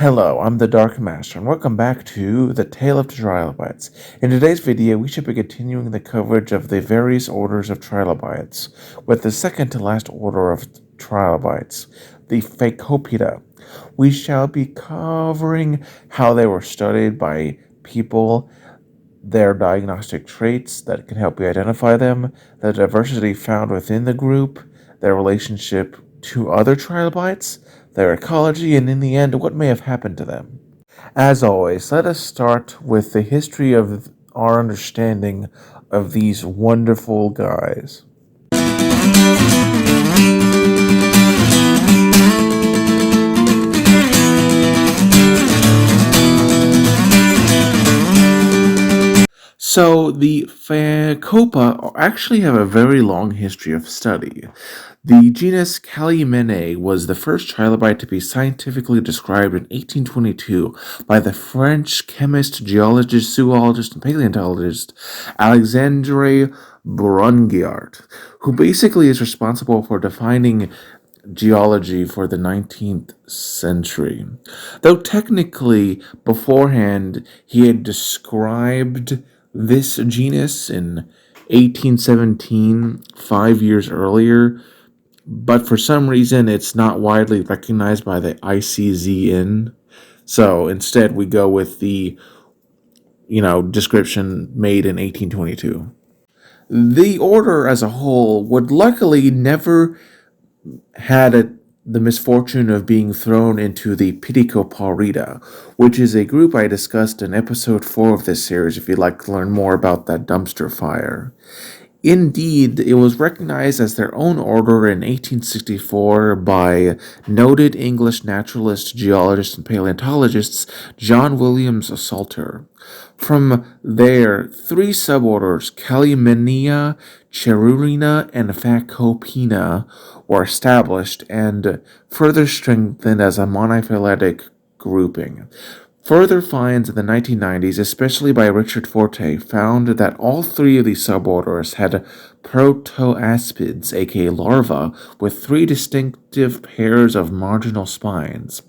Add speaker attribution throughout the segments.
Speaker 1: Hello, I'm the Dark Master, and welcome back to the Tale of Trilobites. In today's video, we should be continuing the coverage of the various orders of Trilobites, with the second to last order of Trilobites, the Phacopida. We shall be covering how they were studied by people, their diagnostic traits that can help you identify them, the diversity found within the group, their relationship to other trilobites, their ecology, and in the end, what may have happened to them. As always, let us start with the history of our understanding of these wonderful guys. So the Phacopa actually have a very long history of study. The genus Calymenidae was the first trilobite to be scientifically described in 1822 by the French chemist, geologist, zoologist, and paleontologist Alexandre Brongniart, who basically is responsible for defining geology for the 19th century. Though technically, beforehand, he had described this genus in 1817, 5 years earlier, but for some reason it's not widely recognized by the ICZN. So instead we go with the, description made in 1822. The order as a whole would luckily never had the misfortune of being thrown into the Phacopida, which is a group I discussed in episode 4 of this series if you'd like to learn more about that dumpster fire. Indeed, it was recognized as their own order in 1864 by noted English naturalist, geologist, and paleontologists John Williams Salter. From there, 3 suborders, Calymenidae, Cherurina, and Phacopina, were established and further strengthened as a monophyletic grouping. Further finds in the 1990s, especially by Richard Forte, found that all 3 of these suborders had protoaspids, aka larvae, with 3 distinctive pairs of marginal spines,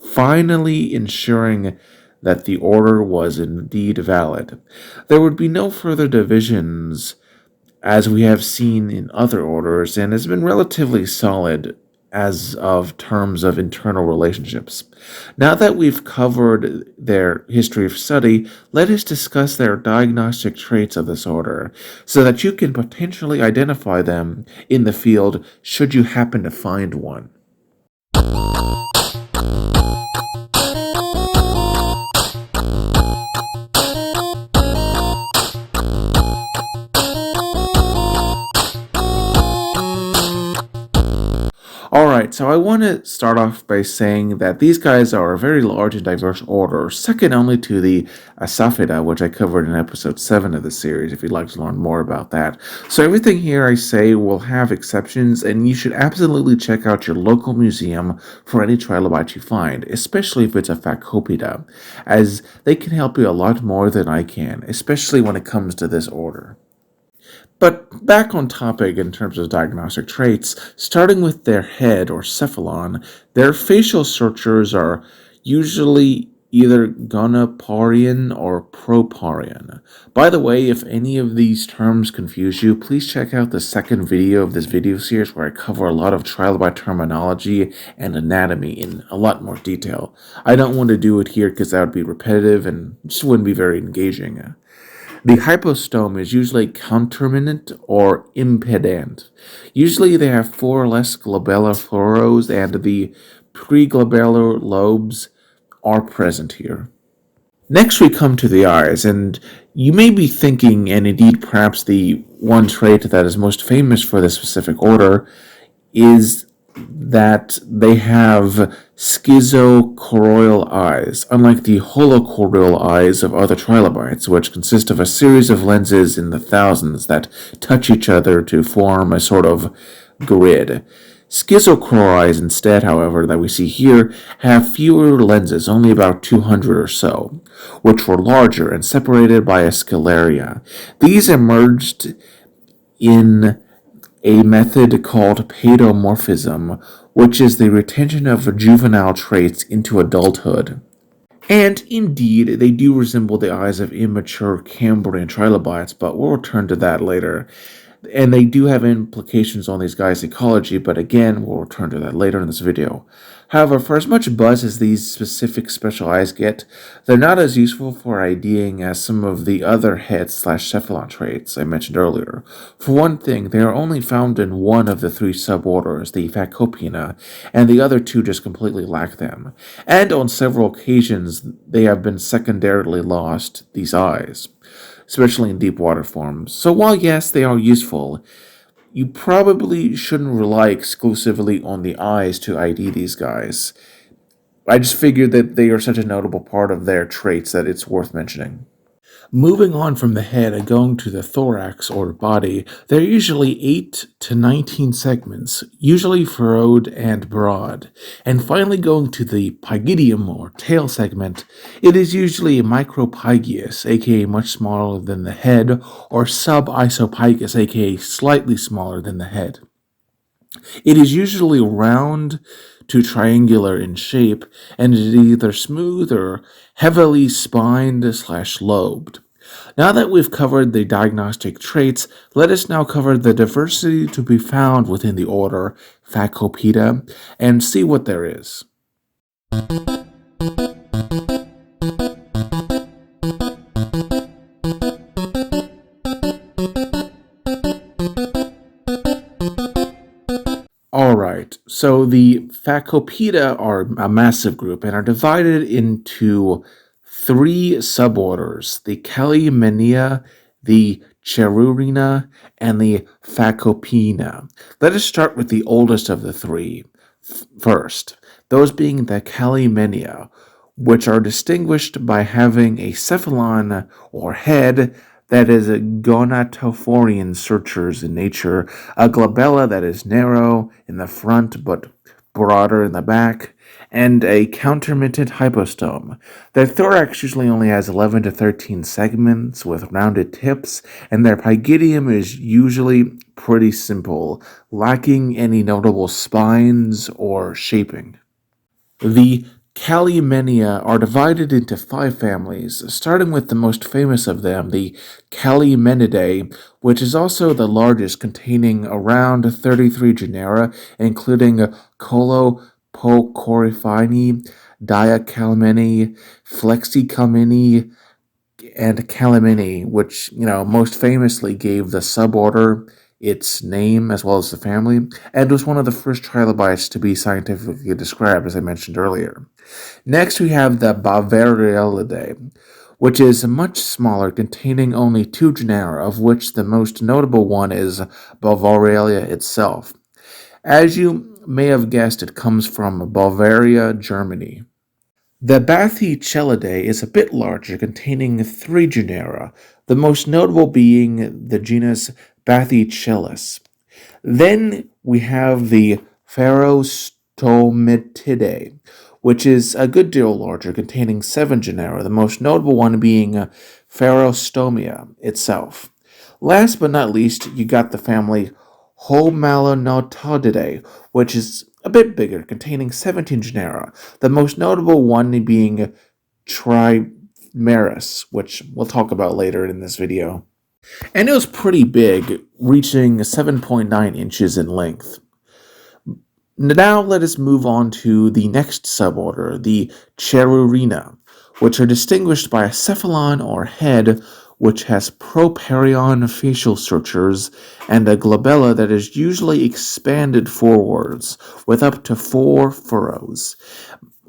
Speaker 1: finally ensuring that the order was indeed valid. There would be no further divisions, as we have seen in other orders, and has been relatively solid as of terms of internal relationships. Now that we've covered their history of study, let us discuss their diagnostic traits of this order, so that you can potentially identify them in the field should you happen to find one. Alright, so I want to start off by saying that these guys are a very large and diverse order, second only to the Asaphida, which I covered in episode 7 of the series, if you'd like to learn more about that. So everything here I say will have exceptions, and you should absolutely check out your local museum for any trilobite you find, especially if it's a Phacopida, as they can help you a lot more than I can, especially when it comes to this order. But back on topic in terms of diagnostic traits, starting with their head or cephalon, their facial structures are usually either gonoparian or proparian. By the way, if any of these terms confuse you, please check out the second video of this video series where I cover a lot of trilobite terminology and anatomy in a lot more detail. I don't want to do it here because that would be repetitive and just wouldn't be very engaging. The hypostome is usually conterminant or impedant. Usually they have 4 or less glabellar furrows, and the preglobular lobes are present here. Next we come to the eyes, and you may be thinking, and indeed perhaps the one trait that is most famous for this specific order, is that they have schizochoroidal eyes, unlike the holochoroidal eyes of other trilobites, which consist of a series of lenses in the thousands that touch each other to form a sort of grid. Schizochoroidal eyes instead, however, that we see here, have fewer lenses, only about 200 or so, which were larger and separated by a scleria. These emerged in a method called paedomorphism, which is the retention of juvenile traits into adulthood. And indeed, they do resemble the eyes of immature Cambrian trilobites, but we'll return to that later. And they do have implications on these guys' ecology, but again, we'll return to that later in this video. However, for as much buzz as these specific special eyes get, they're not as useful for IDing as some of the other head/cephalon traits I mentioned earlier. For one thing, they are only found in one of the three suborders, the Phacopida, and the other two just completely lack them. And on several occasions, they have been secondarily lost, these eyes, especially in deep water forms. So while yes, they are useful, you probably shouldn't rely exclusively on the eyes to ID these guys. I just figured that they are such a notable part of their traits that it's worth mentioning. Moving on from the head and going to the thorax or body, there are usually 8 to 19 segments, usually furrowed and broad. And finally going to the pygidium or tail segment, it is usually micropygius, aka much smaller than the head, or subisopigus, aka slightly smaller than the head. It is usually round to triangular in shape, and it is either smooth or heavily spined/lobed. Now that we've covered the diagnostic traits, let us now cover the diversity to be found within the order Phacopida and see what there is. Alright, so the Phacopida are a massive group and are divided into three suborders, the Calymenidae, the Cherurina, and the Phacopina. Let us start with the oldest of the three first, those being the Calymenidae, which are distinguished by having a cephalon or head that is a gonatophorian sutures in nature, a glabella that is narrow in the front but broader in the back, and a countermittent hypostome. Their thorax usually only has 11 to 13 segments with rounded tips, and their pygidium is usually pretty simple, lacking any notable spines or shaping. The Calymenidae are divided into 5 families, starting with the most famous of them, the Calymenidae, which is also the largest, containing around 33 genera, including Colopocorifini, Diacalymeni, Flexicalymeni, and Calymene, which, most famously gave the suborder its name as well as the family, and was one of the first trilobites to be scientifically described, as I mentioned earlier. Next, we have the Bavarialidae, which is much smaller, containing only 2 genera, of which the most notable one is Bavarialia itself. As you may have guessed, it comes from Bavaria, Germany. The Bathychelidae is a bit larger, containing 3 genera, the most notable being the genus Bathychelis. Then we have the Phaerostomatidae, which is a good deal larger, containing 7 genera, the most notable one being Phaerostomia itself. Last but not least, you got the family Homalonotodidae, which is a bit bigger, containing 17 genera, the most notable one being Trimeris, which we'll talk about later in this video. And it was pretty big, reaching 7.9 inches in length. Now let us move on to the next suborder, the Cherurina, which are distinguished by a cephalon or head which has properion facial sutures and a glabella that is usually expanded forwards with up to 4 furrows.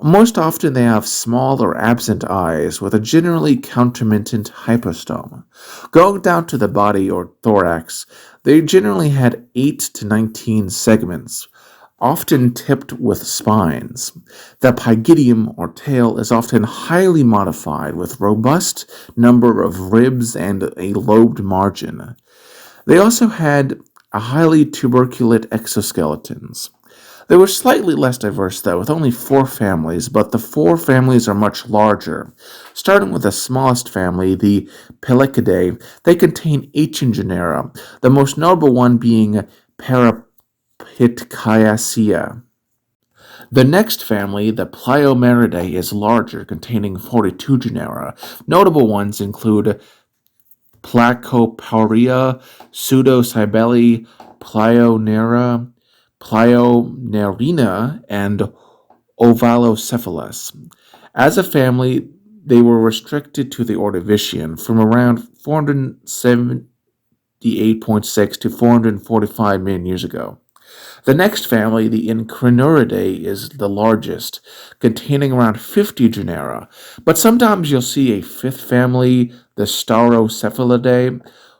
Speaker 1: Most often they have small or absent eyes with a generally countermittent hypostome. Going down to the body or thorax, they generally had 8 to 19 segments, often tipped with spines. The pygidium or tail is often highly modified with robust number of ribs and a lobed margin. They also had a highly tuberculate exoskeletons. They were slightly less diverse, though, with only 4 families, but the 4 families are much larger. Starting with the smallest family, the Pelicidae, they contain 18 genera, the most notable one being Parapitcaceae. The next family, the Pliomeridae, is larger, containing 42 genera. Notable ones include Placopauria, Pseudocybele, Plionera, Plionerina, and Ovalocephalus. As a family, they were restricted to the Ordovician from around 478.6 to 445 million years ago. The next family, the Incrinuridae, is the largest, containing around 50 genera, but sometimes you'll see a fifth family, the Staurocephalidae,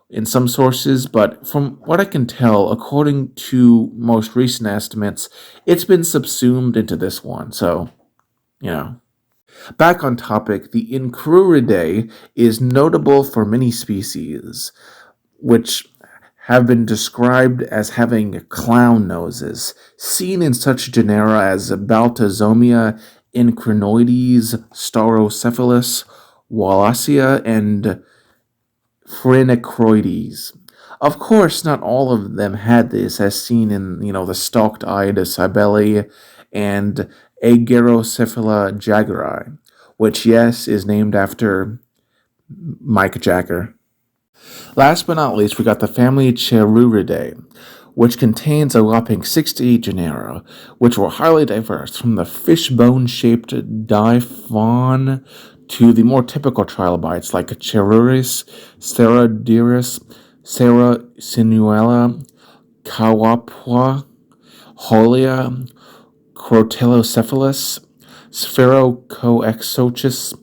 Speaker 1: in some sources, but from what I can tell, according to most recent estimates, it's been subsumed into this one, so, you know. Back on topic, the Incruridae is notable for many species, which have been described as having clown noses, seen in such genera as Baltazomia, Incrinoides, Staurocephalus, Wallacea, and Phrenichroides. Of course, not all of them had this, as seen in, the stalked-eyed Cybele and Agerocephala jageri, which, yes, is named after Mike Jagger. Last but not least, we got the family Cheruridae, which contains a whopping 68 genera, which were highly diverse, from the fishbone-shaped diphon to the more typical trilobites like Cheruris, Ceradurus, Cera sinuela, Kawapwa, Holia, Crotelocephalus, Spherocoexochus,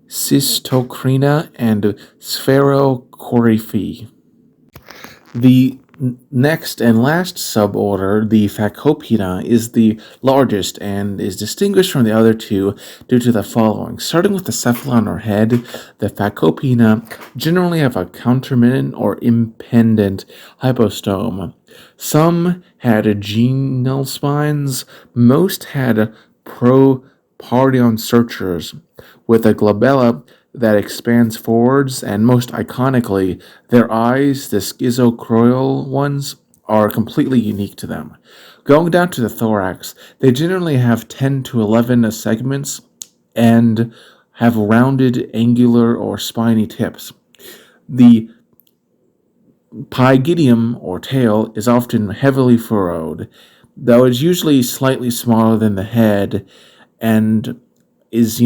Speaker 1: Cystocrina, and Spherocoryphae. The next and last suborder, the Phacopida, is the largest and is distinguished from the other two due to the following. Starting with the cephalon or head, the Phacopida generally have a counterminant or impendent hypostome. Some had genal spines, most had propardion sutures, with a glabella that expands forwards, and most iconically, their eyes, the schizochroal ones, are completely unique to them. Going down to the thorax, they generally have 10 to 11 segments and have rounded, angular, or spiny tips. The pygidium, or tail, is often heavily furrowed, though it's usually slightly smaller than the head and is,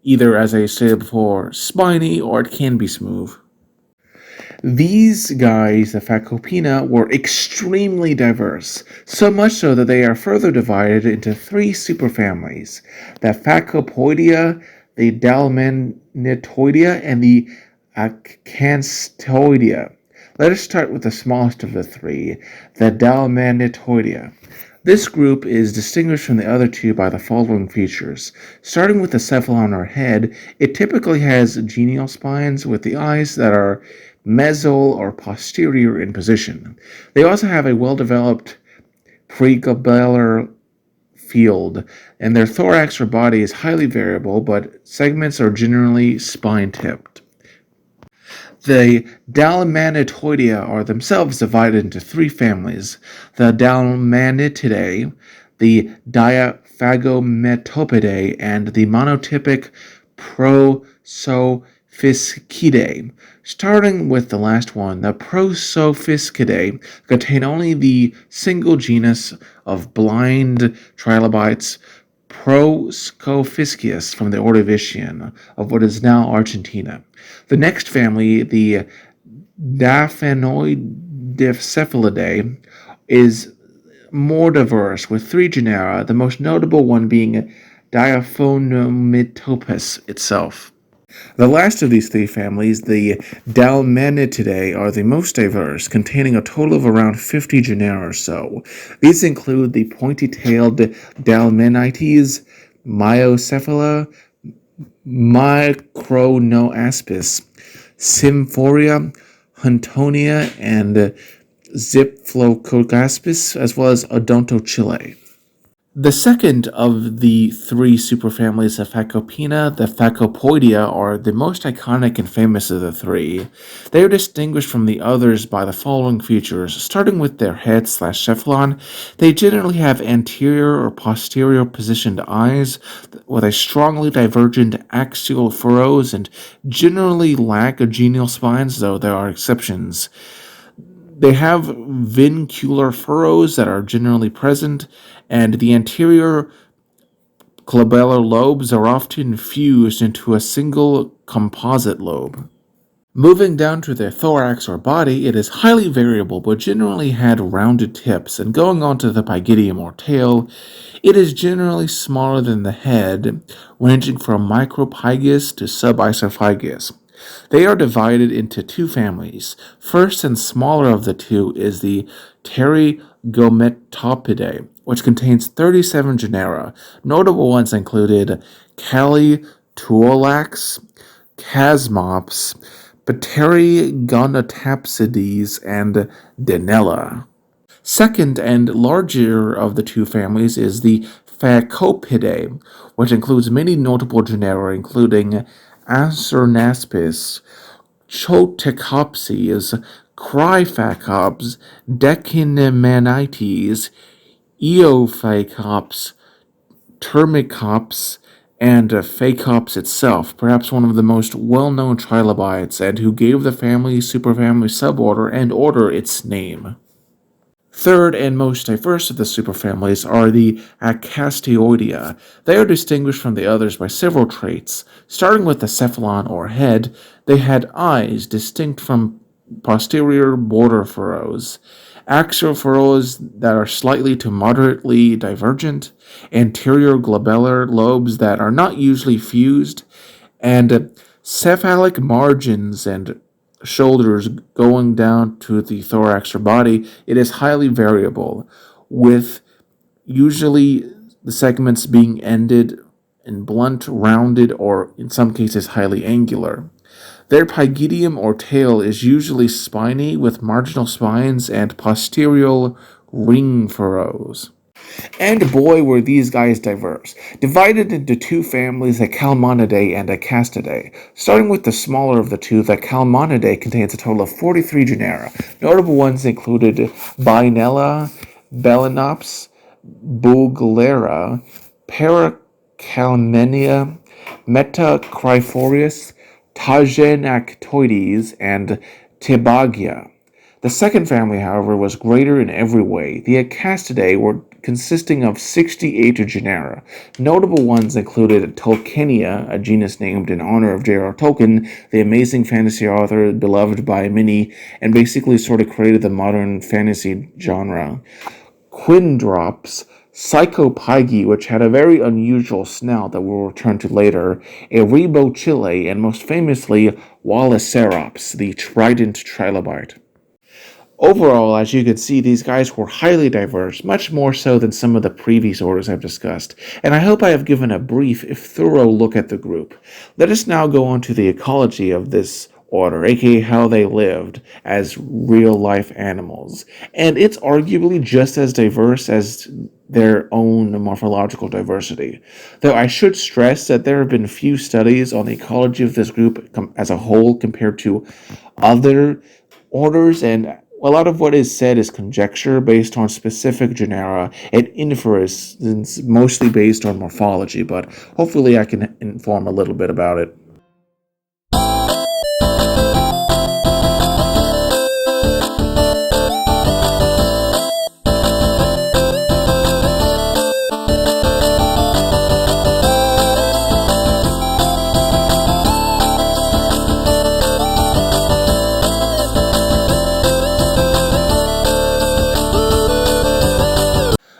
Speaker 1: either, as I said before, spiny or it can be smooth. These guys, the Phacopina, were extremely diverse, so much so that they are further divided into three superfamilies: the Phacopoidea, the Dalmanitoidea, and the Acanthoidea. Let us start with the smallest of the three, the Dalmanitoidea. This group is distinguished from the other two by the following features. Starting with the cephalon or head, it typically has genial spines with the eyes that are mesal or posterior in position. They also have a well-developed preglabellar field, and their thorax or body is highly variable, but segments are generally spine-tipped. The Dalmanitoidea are themselves divided into three families: the Dalmanitidae, the Diaphagometopidae, and the monotypic Prosophiscidae. Starting with the last one, the Prosophiscidae contain only the single genus of blind trilobites, Proscophiscius, from the Ordovician of what is now Argentina. The next family, the Daphanoidephalidae, is more diverse, with three genera, the most notable one being Diaphonomitopus itself. The last of these three families, the Dalmanitidae, are the most diverse, containing a total of around 50 genera or so. These include the pointy-tailed Dalmanites, Myocephala, Micronoaspis, Symphoria, Huntonia, and Zipflococaspis, as well as Odontochile. The second of the three superfamilies of Phacopina, the Phacopoidea, are the most iconic and famous of the three. They are distinguished from the others by the following features. Starting with their head/cephalon, they generally have anterior or posterior positioned eyes with a strongly divergent axial furrows and generally lack genial spines, though there are exceptions. They have vincular furrows that are generally present, and the anterior glabellar lobes are often fused into a single composite lobe. Moving down to their thorax or body, it is highly variable but generally had rounded tips, and going on to the pygidium or tail, it is generally smaller than the head, ranging from micropygus to subisophagus. They are divided into two families. First and smaller of the two is the Pterygometopidae, which contains 37 genera. Notable ones included Calytuolax, Chasmops, Pterygonotapsides, and Denella. Second and larger of the two families is the Phacopidae, which includes many notable genera including Acernaspis, Chotecopses, Cryphacops, Dechinamanites, Eophacops, Termicops, and Phacops itself, perhaps one of the most well-known trilobites, and who gave the family, superfamily, suborder, and order its name. Third and most diverse of the superfamilies are the Acasteoidea. They are distinguished from the others by several traits. Starting with the cephalon or head, they had eyes distinct from posterior border furrows, axial furrows that are slightly to moderately divergent, anterior glabellar lobes that are not usually fused, and cephalic margins and shoulders going down to the thorax or body. It is highly variable, with usually the segments being ended in blunt, rounded, or in some cases highly angular. Their pygidium or tail is usually spiny with marginal spines and posterior ring furrows. And boy, were these guys diverse. Divided into two families, the Calymenidae and the Castidae. Starting with the smaller of the two, the Calymenidae contains a total of 43 genera. Notable ones included Binella, Belenops, Buglera, Paracalmenia, Metacryphorus, Tagenactoides, and Tibagia. The second family, however, was greater in every way. The Acastidae were consisting of 68 genera. Notable ones included Tolkienia, a genus named in honor of J.R.R. Tolkien, the amazing fantasy author beloved by many, and basically sort of created the modern fantasy genre. Quindrops, Psychopygi, which had a very unusual snout that we'll return to later, Erebochile, and most famously, Wallacerops, the trident trilobite. Overall, as you can see, these guys were highly diverse, much more so than some of the previous orders I've discussed, and I hope I have given a brief, if thorough, look at the group. Let us now go on to the ecology of this order, aka how they lived as real-life animals, and it's arguably just as diverse as their own morphological diversity. Though I should stress that there have been few studies on the ecology of this group as a whole compared to other orders, and a lot of what is said is conjecture based on specific genera and inference, mostly based on morphology, but hopefully I can inform a little bit about it.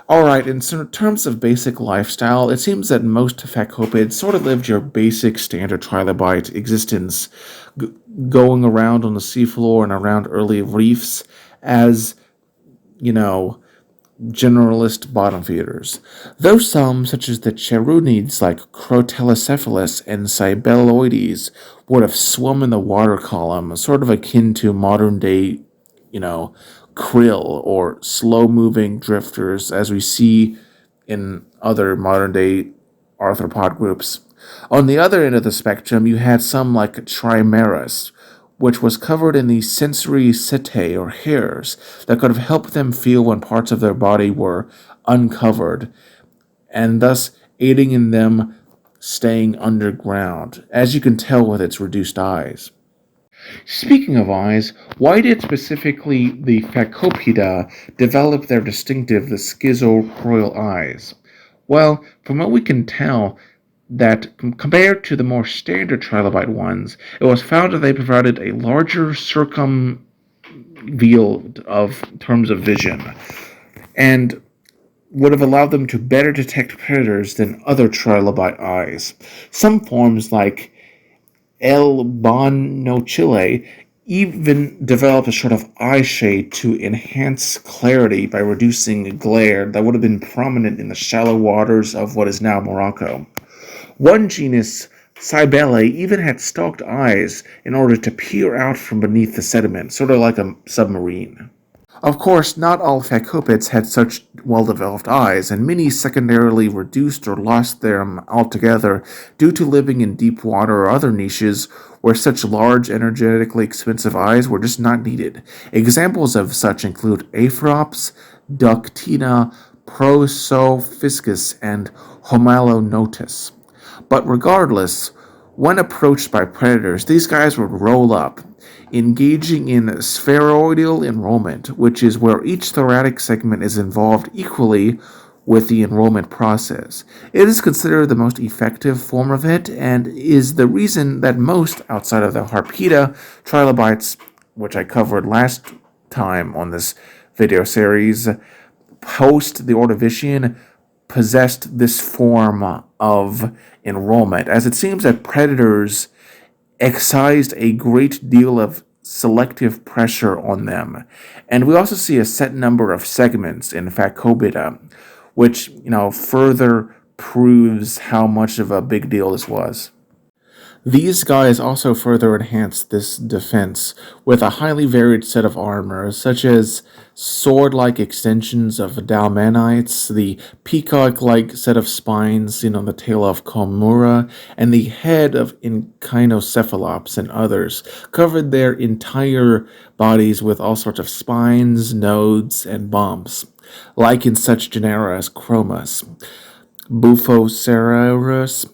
Speaker 1: Alright, in terms of basic lifestyle, it seems that most Phacopids sort of lived your basic standard trilobite existence, g- going around on the seafloor and around early reefs as, you know, generalist bottom feeders. Though some, such as the Cherunids like Crotelocephalus and Cybeleoides, would have swum in the water column, sort of akin to modern day, you know, krill or slow moving drifters as we see in other modern-day arthropod groups. On the other end of the spectrum, you had some like Trimeras, which was covered in the sensory setae or hairs that could have helped them feel when parts of their body were uncovered, and thus aiding in them staying underground, as you can tell with its reduced eyes. Speaking of eyes, why did specifically the Phacopida develop their distinctive, the schizochroal eyes? Well, from what we can tell, that compared to the more standard trilobite ones, it was found that they provided a larger circumfield of terms of vision, and would have allowed them to better detect predators than other trilobite eyes. Some forms, like L. Bonnochile, even developed a sort of eye shade to enhance clarity by reducing glare that would have been prominent in the shallow waters of what is now Morocco. One genus, Cybele, even had stalked eyes in order to peer out from beneath the sediment, sort of like a submarine. Of course, not all Phacopids had such well-developed eyes, and many secondarily reduced or lost them altogether due to living in deep water or other niches where such large, energetically expensive eyes were just not needed. Examples of such include Aphrops, Ductina, Prosophiscus, and Homalonotus. But regardless, when approached by predators, these guys would roll up, engaging in spheroidal enrollment, which is where each thoracic segment is involved equally with the enrollment process. It is considered the most effective form of it, and is the reason that most, outside of the Harpida trilobites, which I covered last time on this video series, post the Ordovician, possessed this form of enrollment, as it seems that predators excised a great deal of selective pressure on them. And we also see a set number of segments in Phacopida, which, further proves how much of a big deal this was. These guys also further enhanced this defense with a highly varied set of armor, such as sword-like extensions of Dalmanites, the peacock-like set of spines seen on the tail of Komura, and the head of Echinocephalops and others, covered their entire bodies with all sorts of spines, nodes, and bumps, like in such genera as Chromis, Buphocereus,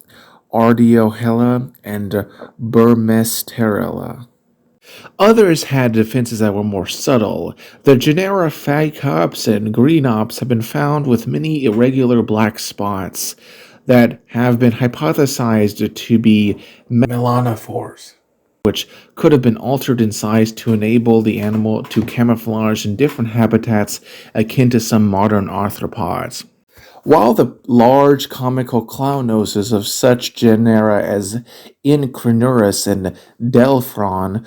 Speaker 1: Ardiohella, and Burmesterella. Others had defenses that were more subtle. The genera Phacops and Greenops have been found with many irregular black spots that have been hypothesized to be melanophores, which could have been altered in size to enable the animal to camouflage in different habitats akin to some modern arthropods. While the large comical clown noses of such genera as Incrinurus and Delphron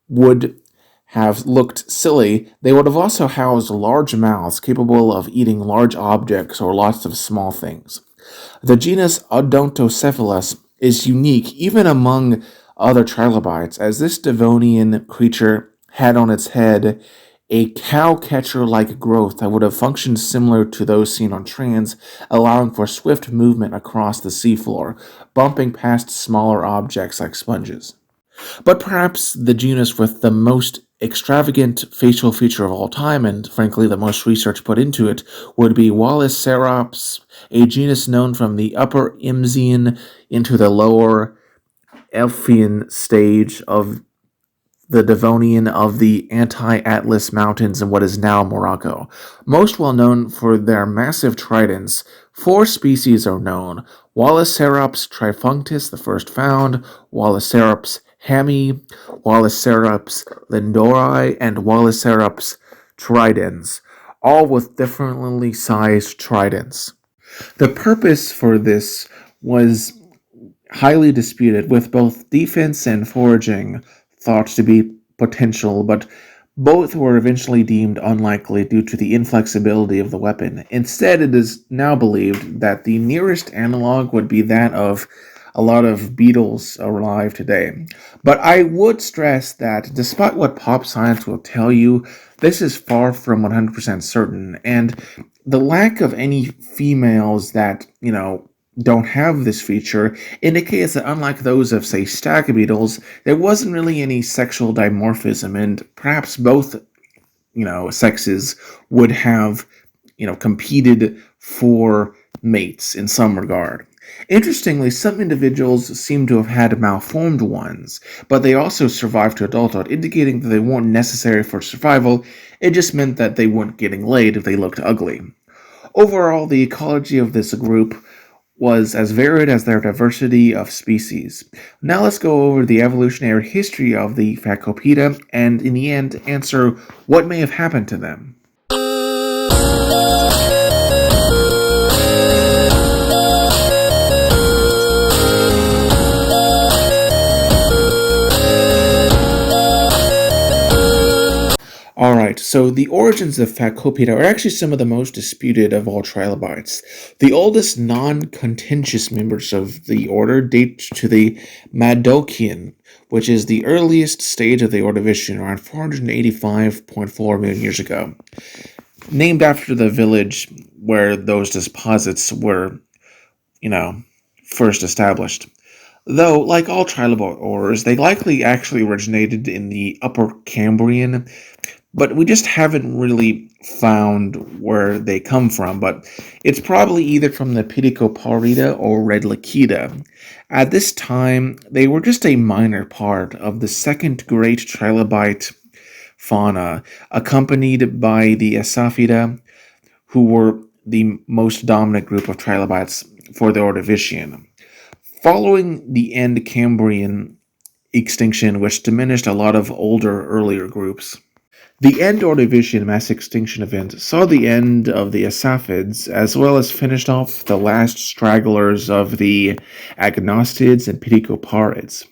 Speaker 1: would have looked silly, they would have also housed large mouths capable of eating large objects or lots of small things. The genus Odontocephalus is unique even among other trilobites, as this Devonian creature had on its head a cow-catcher-like growth that would have functioned similar to those seen on trans, allowing for swift movement across the seafloor, bumping past smaller objects like sponges. But perhaps the genus with the most extravagant facial feature of all time, and frankly the most research put into it, would be Wallicerops, a genus known from the upper Imsian into the lower Elfian stage of the Devonian of the Anti-Atlas Mountains in what is now Morocco. Most well known for their massive tridents, 4 species are known: Wallicerops trifunctus, the first found, Wallicerops hami, Wallicerops lindori, and Wallicerops tridens, all with differently sized tridents. The purpose for this was highly disputed, with both defense and foraging thought to be potential, but both were eventually deemed unlikely due to the inflexibility of the weapon. Instead, it is now believed that the nearest analog would be that of a lot of beetles are alive today. But I would stress that despite what pop science will tell you, this is far from 100% certain, and the lack of any females that, don't have this feature indicates that unlike those of, say, stag beetles, there wasn't really any sexual dimorphism, and perhaps both, sexes would have, competed for mates in some regard. Interestingly, some individuals seem to have had malformed ones, but they also survived to adulthood, indicating that they weren't necessary for survival. It just meant that they weren't getting laid if they looked ugly. Overall, the ecology of this group was as varied as their diversity of species. Now let's go over the evolutionary history of the Phacopida and, in the end, answer what may have happened to them. Alright, so the origins of Phacopida are actually some of the most disputed of all trilobites. The oldest non-contentious members of the order date to the Madocian, which is the earliest stage of the Ordovician, around 485.4 million years ago, named after the village where those deposits were, first established. Though, like all trilobite orders, they likely actually originated in the Upper Cambrian, but we just haven't really found where they come from. But it's probably either from the Phacopida or Red Liquida. At this time, they were just a minor part of the second great trilobite fauna, accompanied by the Asaphida, who were the most dominant group of trilobites for the Ordovician. Following the end Cambrian extinction, which diminished a lot of older, earlier groups, the end Ordovician mass extinction event saw the end of the Asaphids, as well as finished off the last stragglers of the Agnostids and Pidicoparids.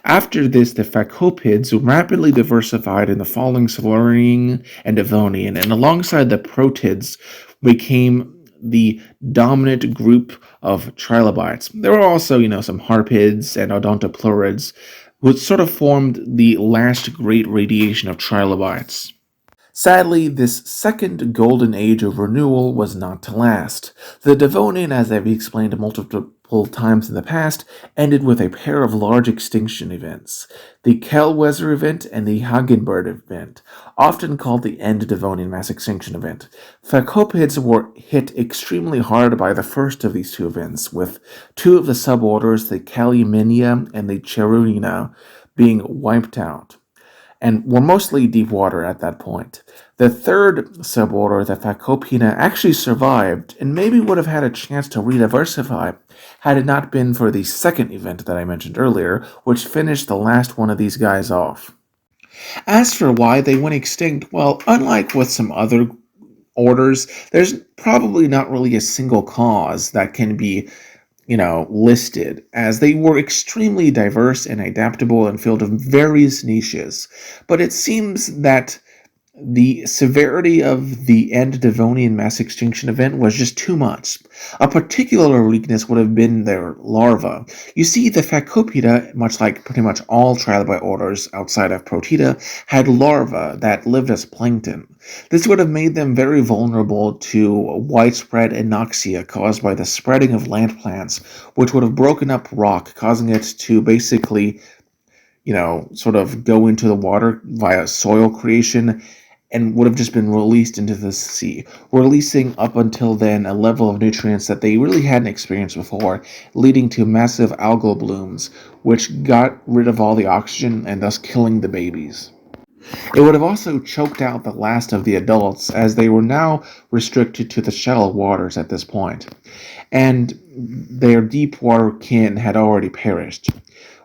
Speaker 1: After this, the Phacopids rapidly diversified in the following Silurian and Devonian, and alongside the Protids became the dominant group of trilobites. There were also, some harpids and odontoplurids, which sort of formed the last great radiation of trilobites. Sadly, this second golden age of renewal was not to last. The Devonian, as I've explained multiple times in the past, ended with a pair of large extinction events. The Kellwesser event and the Hagenberg event, often called the End Devonian mass extinction event. Phacopids were hit extremely hard by the first of these two events, with two of the suborders, the Calymenidae and the Cherulina, being wiped out, and were mostly deep water at that point. The third suborder, the Phacopida, actually survived and maybe would have had a chance to rediversify had it not been for the second event that I mentioned earlier, which finished the last one of these guys off. As for why they went extinct, well, unlike with some other orders, there's probably not really a single cause that can be listed, as they were extremely diverse and adaptable and filled various niches. But it seems that the severity of the end Devonian mass extinction event was just too much. A particular weakness would have been their larvae. You see, the Phacopida, much like pretty much all trilobite orders outside of Protida, had larvae that lived as plankton. This would have made them very vulnerable to widespread anoxia caused by the spreading of land plants, which would have broken up rock, causing it to basically, sort of go into the water via soil creation, and would have just been released into the sea, releasing up until then a level of nutrients that they really hadn't experienced before, leading to massive algal blooms, which got rid of all the oxygen and thus killing the babies. It would have also choked out the last of the adults, as they were now restricted to the shallow waters at this point, and their deep water kin had already perished.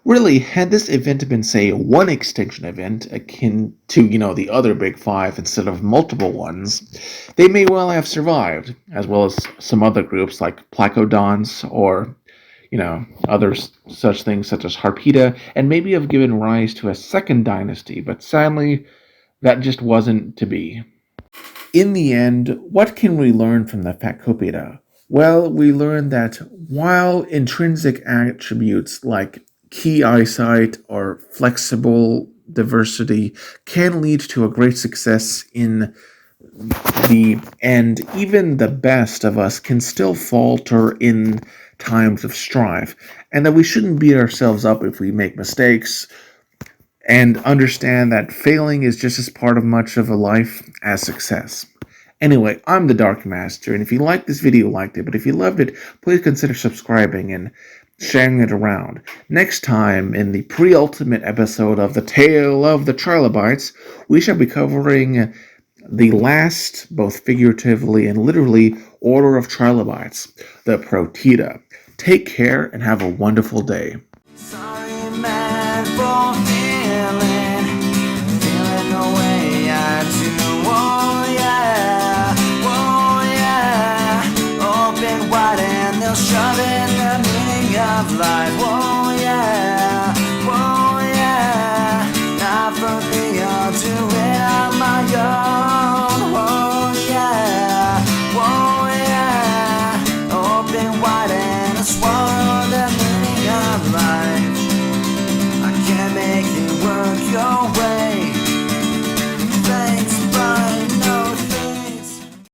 Speaker 1: Really, had this event been, say, one extinction event, akin to, the other big five instead of multiple ones, they may well have survived, as well as some other groups like Placodons or, other such things such as Harpida, and maybe have given rise to a second dynasty, but sadly, that just wasn't to be. In the end, what can we learn from the Phacopida? Well, we learned that while intrinsic attributes like key eyesight or flexible diversity can lead to a great success in the end, even the best of us can still falter in times of strife, and that we shouldn't beat ourselves up if we make mistakes, and understand that failing is just as part of much of a life as success. Anyway, I'm the Dark Master, and if you liked this video, liked it, but if you loved it, please consider subscribing and sharing it around. Next time, in the pre-ultimate episode of The Tale of the Trilobites, we shall be covering the last, both figuratively and literally, order of trilobites, the Protida. Take care and have a wonderful day.